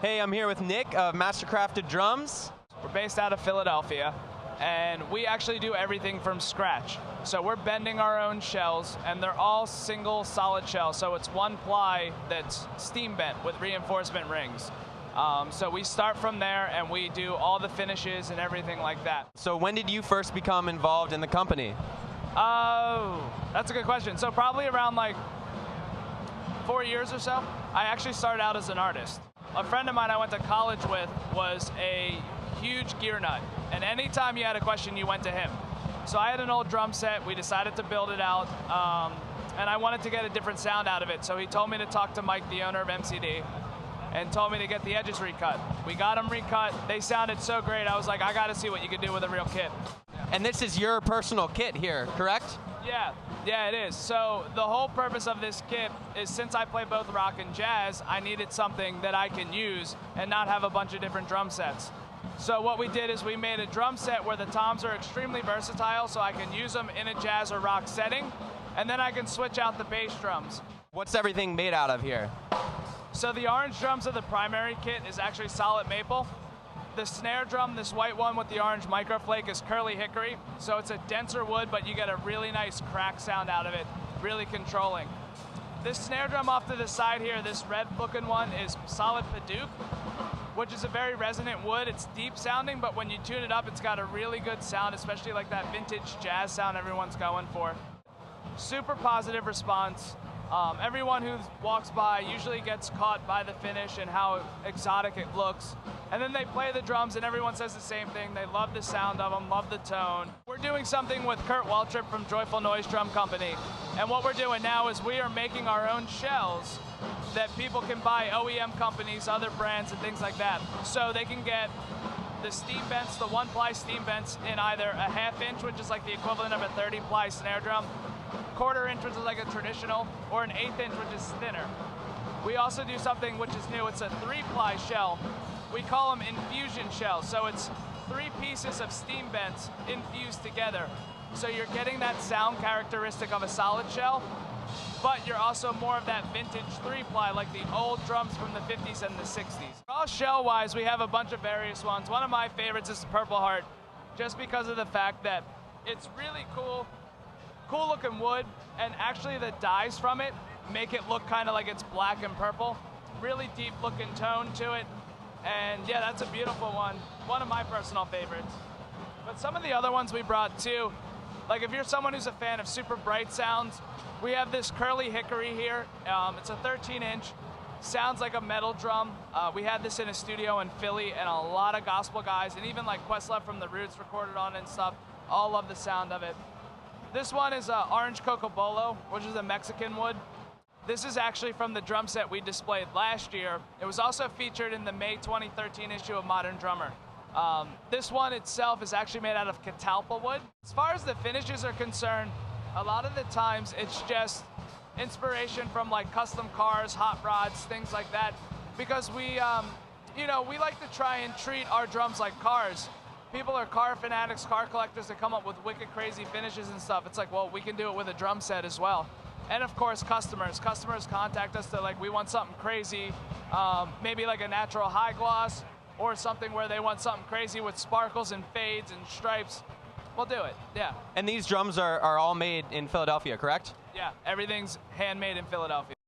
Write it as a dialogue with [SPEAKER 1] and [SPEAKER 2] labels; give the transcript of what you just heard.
[SPEAKER 1] Hey, I'm here with Nick of Mastercrafted Drums.
[SPEAKER 2] We're based out of Philadelphia, and we actually do everything from scratch. So we're bending our own shells, and they're all single solid shells. So it's one ply that's steam bent with reinforcement rings. So we start from there, and we do all the finishes and everything like that.
[SPEAKER 1] So when did you first become involved in the company?
[SPEAKER 2] Oh, that's a good question. So probably around like 4 years or so. I actually started out as an artist. A friend of mine I went to college with was a huge gear nut, and anytime you had a question, you went to him. So I had an old drum set. We decided to build it out, and I wanted to get a different sound out of it. So he told me to talk to Mike, the owner of MCD, and told me to get the edges recut. We got them recut. They sounded so great. I was like, I got to see what you can do with a real kit.
[SPEAKER 1] And this is your personal kit here, correct?
[SPEAKER 2] Yeah, it is. So the whole purpose of this kit is, since I play both rock and jazz, I needed something that I can use and not have a bunch of different drum sets. So what we did is we made a drum set where the toms are extremely versatile, so I can use them in a jazz or rock setting, and then I can switch out the bass drums.
[SPEAKER 1] What's everything made out of here?
[SPEAKER 2] So the orange drums of the primary kit is actually solid maple. The snare drum, this white one with the orange microflake, is curly hickory. So it's a denser wood, but you get a really nice crack sound out of it, really controlling. This snare drum off to the side here, this red looking one, is solid padauk, which is a very resonant wood. It's deep sounding, but when you tune it up, it's got a really good sound, especially like that vintage jazz sound everyone's going for. Super positive response. Everyone who walks by usually gets caught by the finish and how exotic it looks. And then they play the drums and everyone says the same thing. They love the sound of them, love the tone. We're doing something with Kurt Waltrip from Joyful Noise Drum Company. And what we're doing now is we are making our own shells that people can buy, OEM companies, other brands and things like that. So they can get the steam bents, the one ply steam bents, in either a ½ inch, which is like the equivalent of a 30 ply snare drum, 1/4 inch, which is like a traditional, or an 1/8 inch, which is thinner. We also do something which is new. It's a 3 ply shell. We call them infusion shells. So it's 3 pieces of steam bents infused together. So you're getting that sound characteristic of a solid shell, but you're also more of that vintage 3 ply, like the old drums from the 50s and the 60s. All shell wise, we have a bunch of various ones. One of my favorites is the Purple Heart, just because of the fact that it's really cool looking wood, and actually the dyes from it make it look kind of like it's black and purple. Really deep looking tone to it. And yeah, that's a beautiful one of my personal favorites. But some of the other ones we brought too, like if you're someone who's a fan of super bright sounds, we have this curly hickory here. It's a 13 inch, sounds like a metal drum. We had this in a studio in Philly, and a lot of gospel guys, and even like Questlove from The Roots recorded on it and stuff, all love the sound of it. This one is Orange Cocobolo, which is a Mexican wood. This is actually from the drum set we displayed last year. It was also featured in the May 2013 issue of Modern Drummer. This one itself is actually made out of catalpa wood. As far as the finishes are concerned, a lot of the times it's just inspiration from like custom cars, hot rods, things like that. Because we like to try and treat our drums like cars. People are car fanatics, car collectors that come up with wicked crazy finishes and stuff. It's like, well, we can do it with a drum set as well. And of course, customers contact us to like, we want something crazy, maybe like a natural high gloss, or something where they want something crazy with sparkles and fades and stripes. We'll do it, yeah.
[SPEAKER 1] And these drums are all made in Philadelphia, correct?
[SPEAKER 2] Yeah, everything's handmade in Philadelphia.